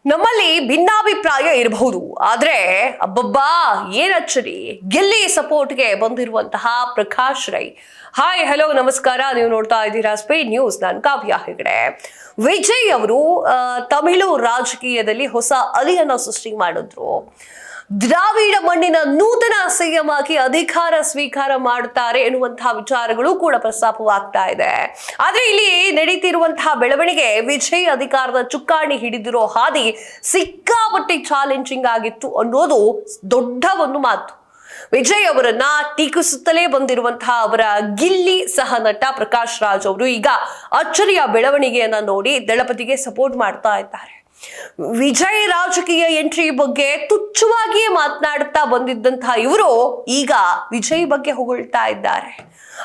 ನಮ್ಮಲ್ಲಿ ಭಿನ್ನಾಭಿಪ್ರಾಯ ಇರಬಹುದು, ಆದ್ರೆ ಅಬ್ಬಬ್ಬಾ ಏನ್ ಅಚ್ಚರಿ, ಗಿಲ್ಲಿ ಸಪೋರ್ಟ್ಗೆ ಬಂದಿರುವಂತಹ ಪ್ರಕಾಶ್ ರೈ. ಹಾಯ್ ಹಲೋ ನಮಸ್ಕಾರ, ನೀವು ನೋಡ್ತಾ ಇದ್ದೀರಾ ಸ್ಪೀಡ್ ನ್ಯೂಸ್. ನಾನು ಕಾವ್ಯ ಹೆಗಡೆ. ವಿಜಯ್ ಅವರು ತಮಿಳು ರಾಜಕೀಯದಲ್ಲಿ ಹೊಸ ಅಲೆಯನ್ನ ಸೃಷ್ಟಿ ಮಾಡಿದ್ರು. ದ್ರಾವಿಡ ಮಣ್ಣಿನ ನೂತನ ಸಿಎಂ ಆಗಿ ಅಧಿಕಾರ ಸ್ವೀಕಾರ ಮಾಡುತ್ತಾರೆ ಎನ್ನುವಂತಹ ವಿಚಾರಗಳು ಕೂಡ ಪ್ರಸ್ತಾಪವಾಗ್ತಾ ಇದೆ. ಆದ್ರೆ ಇಲ್ಲಿ ನಡೀತಿರುವಂತಹ ಬೆಳವಣಿಗೆ, ವಿಜಯ್ ಅಧಿಕಾರದ ಚುಕ್ಕಾಣಿ ಹಿಡಿದಿರೋ ಹಾದಿ ಸಿಕ್ಕಾಪಟ್ಟೆ ಚಾಲೆಂಜಿಂಗ್ ಆಗಿತ್ತು ಅನ್ನೋದು ದೊಡ್ಡ ಒಂದು ಮಾತು. ವಿಜಯ್ ಅವರನ್ನ ಟೀಕಿಸುತ್ತಲೇ ಬಂದಿರುವಂತಹ ಅವರ ಗಿಲ್ಲಿ ಸಹ ನಟ ಪ್ರಕಾಶ್ ರಾಜ್ ಅವರು ಈಗ ಅಚ್ಚರಿಯ ಬೆಳವಣಿಗೆಯನ್ನ ನೋಡಿ ದಳಪತಿಗೆ ಸಪೋರ್ಟ್ ಮಾಡ್ತಾ ಇದ್ದಾರೆ. ವಿಜಯ್ ರಾಜಕೀಯ ಎಂಟ್ರಿ ಬಗ್ಗೆ ತುಚ್ಛವಾಗಿಯೇ ಮಾತನಾಡುತ್ತಾ ಬಂದಿದ್ದಂತಹ ಇವರು ಈಗ ವಿಜಯ್ ಬಗ್ಗೆ ಹೊಗಳ್ತಾ ಇದ್ದಾರೆ.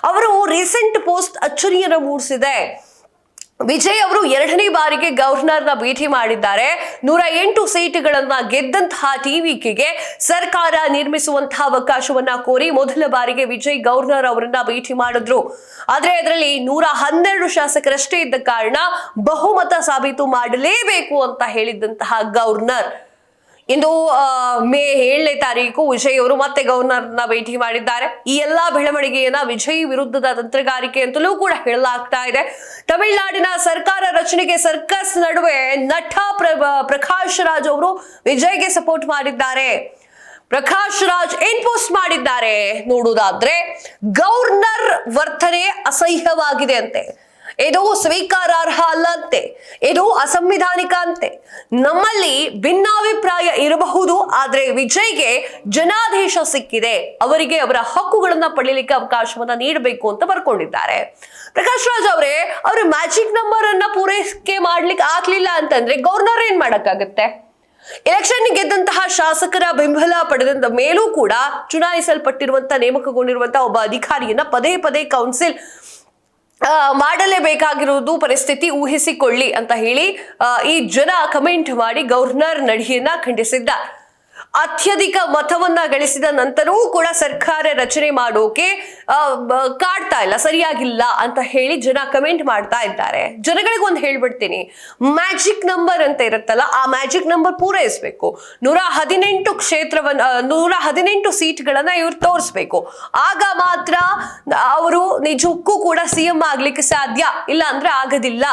ಅವರು ರೀಸೆಂಟ್ ಪೋಸ್ಟ್ ಅಚ್ಚರಿಯನ್ನು ಮೂಡಿಸಿದೆ. ವಿಜಯ್ ಅವರು 2ನೇ ಬಾರಿಗೆ ಗವರ್ನರ್ನ ಭೇಟಿ ಮಾಡಿದ್ದಾರೆ. 108 ಸೀಟುಗಳನ್ನ ಗೆದ್ದಂತಹ ಟಿವಿಕೆಗೆ ಸರ್ಕಾರ ನಿರ್ಮಿಸುವಂತಹ ಅವಕಾಶವನ್ನ ಕೋರಿ ಮೊದಲ ಬಾರಿಗೆ ವಿಜಯ್ ಗವರ್ನರ್ ಅವರನ್ನ ಭೇಟಿ ಮಾಡಿದ್ರು. ಆದ್ರೆ ಅದರಲ್ಲಿ 112 ಶಾಸಕರಷ್ಟೇ ಇದ್ದ ಕಾರಣ ಬಹುಮತ ಸಾಬೀತು ಮಾಡಲೇಬೇಕು ಅಂತ ಹೇಳಿದ್ದಂತಹ ಗವರ್ನರ್ ಇಂದು ಮೇ 7ನೇ ತಾರೀಕು ವಿಜಯ್ ಅವರು ಮತ್ತೆ ಗವರ್ನರ್ನ ಭೇಟಿ ಮಾಡಿದ್ದಾರೆ. ಈ ಎಲ್ಲಾ ಬೆಳವಣಿಗೆಯನ್ನ ವಿಜಯ್ ವಿರುದ್ಧದ ತಂತ್ರಗಾರಿಕೆ ಅಂತಲೂ ಕೂಡ ಹೇಳಲಾಗ್ತಾ ಇದೆ. ತಮಿಳುನಾಡಿನ ಸರ್ಕಾರ ರಚನೆಗೆ ಸರ್ಕಸ್ ನಡುವೆ ನಟ ಪ್ರಕಾಶ್ ರಾಜ್ ಅವರು ವಿಜಯ್ಗೆ ಸಪೋರ್ಟ್ ಮಾಡಿದ್ದಾರೆ. ಪ್ರಕಾಶ್ ರಾಜ್ ಏನ್ ಪೋಸ್ಟ್ ಮಾಡಿದ್ದಾರೆ ನೋಡುವುದಾದ್ರೆ, ಗವರ್ನರ್ ವರ್ತನೆ ಅಸಹ್ಯವಾಗಿದೆ ಅಂತೆ, ಇದು ಸ್ವೀಕಾರಾರ್ಹ ಅಲ್ಲಂತೆ, ಇದು ಅಸಂವಿಧಾನಿಕ ಅಂತೆ. ನಮ್ಮಲ್ಲಿ ಭಿನ್ನಾಭಿಪ್ರಾಯ ಇರಬಹುದು, ಆದ್ರೆ ವಿಜಯ್ಗೆ ಜನಾದೇಶ ಸಿಕ್ಕಿದೆ, ಅವರಿಗೆ ಅವರ ಹಕ್ಕುಗಳನ್ನ ಪಡೆಯಲಿಕ್ಕೆ ಅವಕಾಶವನ್ನ ನೀಡಬೇಕು ಅಂತ ಬರ್ಕೊಂಡಿದ್ದಾರೆ. ಪ್ರಕಾಶ್ ರಾಜ್ ಅವ್ರ ಮ್ಯಾಜಿಕ್ ನಂಬರ್ ಅನ್ನ ಪೂರೈಕೆ ಮಾಡ್ಲಿಕ್ಕೆ ಆಗ್ಲಿಲ್ಲ ಅಂತಂದ್ರೆ ಗವರ್ನರ್ ಏನ್ ಮಾಡಕ್ಕಾಗತ್ತೆ? ಎಲೆಕ್ಷನ್ ಗೆದ್ದಂತಹ ಶಾಸಕರ ಬೆಂಬಲ ಪಡೆದ ಮೇಲೂ ಕೂಡ ಚುನಾಯಿಸಲ್ಪಟ್ಟಿರುವಂತಹ ನೇಮಕಗೊಂಡಿರುವಂತಹ ಒಬ್ಬ ಅಧಿಕಾರಿಯನ್ನ ಪದೇ ಪದೇ ಕೌನ್ಸಿಲ್ ಮಾಡಲೇಬೇಕಾಗಿರುವುದು ಪರಿಸ್ಥಿತಿ ಊಹಿಸಿಕೊಳ್ಳಿ ಅಂತ ಹೇಳಿ ಈ ಜನ ಕಮೆಂಟ್ ಮಾಡಿ ಗವರ್ನರ್ ನಡೆಯನ್ನ ಖಂಡಿಸಿದ್ದಾರೆ. ಅತ್ಯಧಿಕ ಮತವನ್ನ ಗಳಿಸಿದ ನಂತರವೂ ಕೂಡ ಸರ್ಕಾರ ರಚನೆ ಮಾಡೋಕೆ ಕಾಡ್ತಾ ಇಲ್ಲ, ಸರಿಯಾಗಿಲ್ಲ ಅಂತ ಹೇಳಿ ಜನ ಕಮೆಂಟ್ ಮಾಡ್ತಾ ಇದ್ದಾರೆ. ಜನಗಳಿಗೊಂದು ಹೇಳ್ಬಿಡ್ತೀನಿ, ಮ್ಯಾಜಿಕ್ ನಂಬರ್ ಅಂತ ಇರುತ್ತಲ್ಲ, ಆ ಮ್ಯಾಜಿಕ್ ನಂಬರ್ ಪೂರೈಸಬೇಕು. 118 ಸೀಟ್ಗಳನ್ನ ಇವ್ರು ತೋರಿಸ್ಬೇಕು. ಆಗ ಮಾತ್ರ ಅವರು ನಿಜಕ್ಕೂ ಕೂಡ ಸಿಎಂ ಆಗ್ಲಿಕ್ಕೆ ಸಾಧ್ಯ, ಇಲ್ಲ ಅಂದ್ರೆ ಆಗೋದಿಲ್ಲ.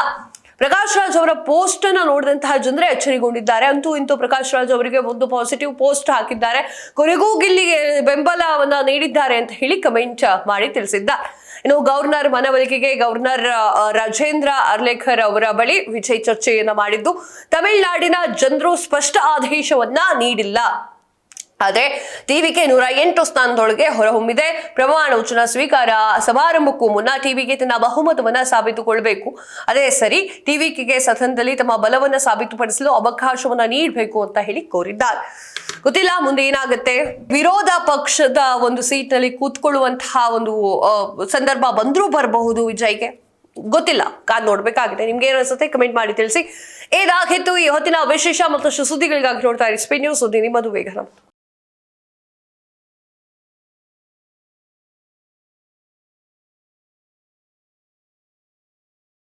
ಪ್ರಕಾಶ್ ರಾಜ್ ಅವರ ಪೋಸ್ಟ್ ಅನ್ನ ನೋಡಿದಂತಹ ಜನರೇ ಅಚ್ಚರಿಗೊಂಡಿದ್ದಾರೆ. ಅಂತೂ ಇಂತೂ ಪ್ರಕಾಶ್ ರಾಜ್ ಅವರಿಗೆ ಒಂದು ಪಾಸಿಟಿವ್ ಪೋಸ್ಟ್ ಹಾಕಿದ್ದಾರೆ. ಕೊನೆಗೂ ಗಿಲ್ಲಿಗೆ ಬೆಂಬಲವನ್ನ ನೀಡಿದ್ದಾರೆ ಅಂತ ಹೇಳಿ ಕಮೆಂಟ್ ಮಾಡಿ ತಿಳಿಸಿದ್ದಾರೆ. ಇನ್ನು ಗವರ್ನರ್ ಮನವೊಲಿಕೆಗೆ ಗವರ್ನರ್ ರಾಜೇಂದ್ರ ಅರ್ಲೇಕರ್ ಅವರ ಬಳಿ ವಿಜಯ್ ಚರ್ಚೆಯನ್ನ ಮಾಡಿದ್ದು, ತಮಿಳುನಾಡಿನ ಜನರು ಸ್ಪಷ್ಟ ಆದೇಶವನ್ನ ನೀಡಿಲ್ಲ, ಆದ್ರೆ ಟಿವಿಕೆ 108 ಸ್ಥಾನದೊಳಗೆ ಹೊರಹೊಮ್ಮಿದೆ. ಪ್ರಮಾಣ ವಚನ ಸ್ವೀಕಾರ ಸಮಾರಂಭಕ್ಕೂ ಮುನ್ನ ಟಿವಿಕೆ ತನ್ನ ಬಹುಮತವನ್ನ ಸಾಬೀತುಕೊಳ್ಬೇಕು, ಅದೇ ಸರಿ. ಟಿವಿಕೆಗೆ ಸದನದಲ್ಲಿ ತಮ್ಮ ಬಲವನ್ನ ಸಾಬೀತುಪಡಿಸಲು ಅವಕಾಶವನ್ನ ನೀಡಬೇಕು ಅಂತ ಹೇಳಿ ಕೋರಿದ್ದಾರೆ. ಗೊತ್ತಿಲ್ಲ ಮುಂದೆ ಏನಾಗುತ್ತೆ. ವಿರೋಧ ಪಕ್ಷದ ಒಂದು ಸೀಟ್ ನಲ್ಲಿ ಕೂತ್ಕೊಳ್ಳುವಂತಹ ಒಂದು ಸಂದರ್ಭ ಬಂದ್ರೂ ಬರಬಹುದು ವಿಜಯ್ಗೆ, ಗೊತ್ತಿಲ್ಲ, ಕಾದ್ ನೋಡ್ಬೇಕಾಗಿದೆ. ನಿಮ್ಗೆ ಏನು ಅನ್ಸುತ್ತೆ ಕಮೆಂಟ್ ಮಾಡಿ ತಿಳಿಸಿ. ಇದಾಗಿತ್ತು ಈ ಹೊತ್ತಿನ ವಿಶೇಷ. ಮತ್ತಷ್ಟು ಸುದ್ದಿಗಳಿಗಾಗಿ ನೋಡ್ತಾ ಇರಿ ಸ್ಪೀಡ್ ನ್ಯೂಸ್. ನಿಮ್ಮದು ವೇಗ.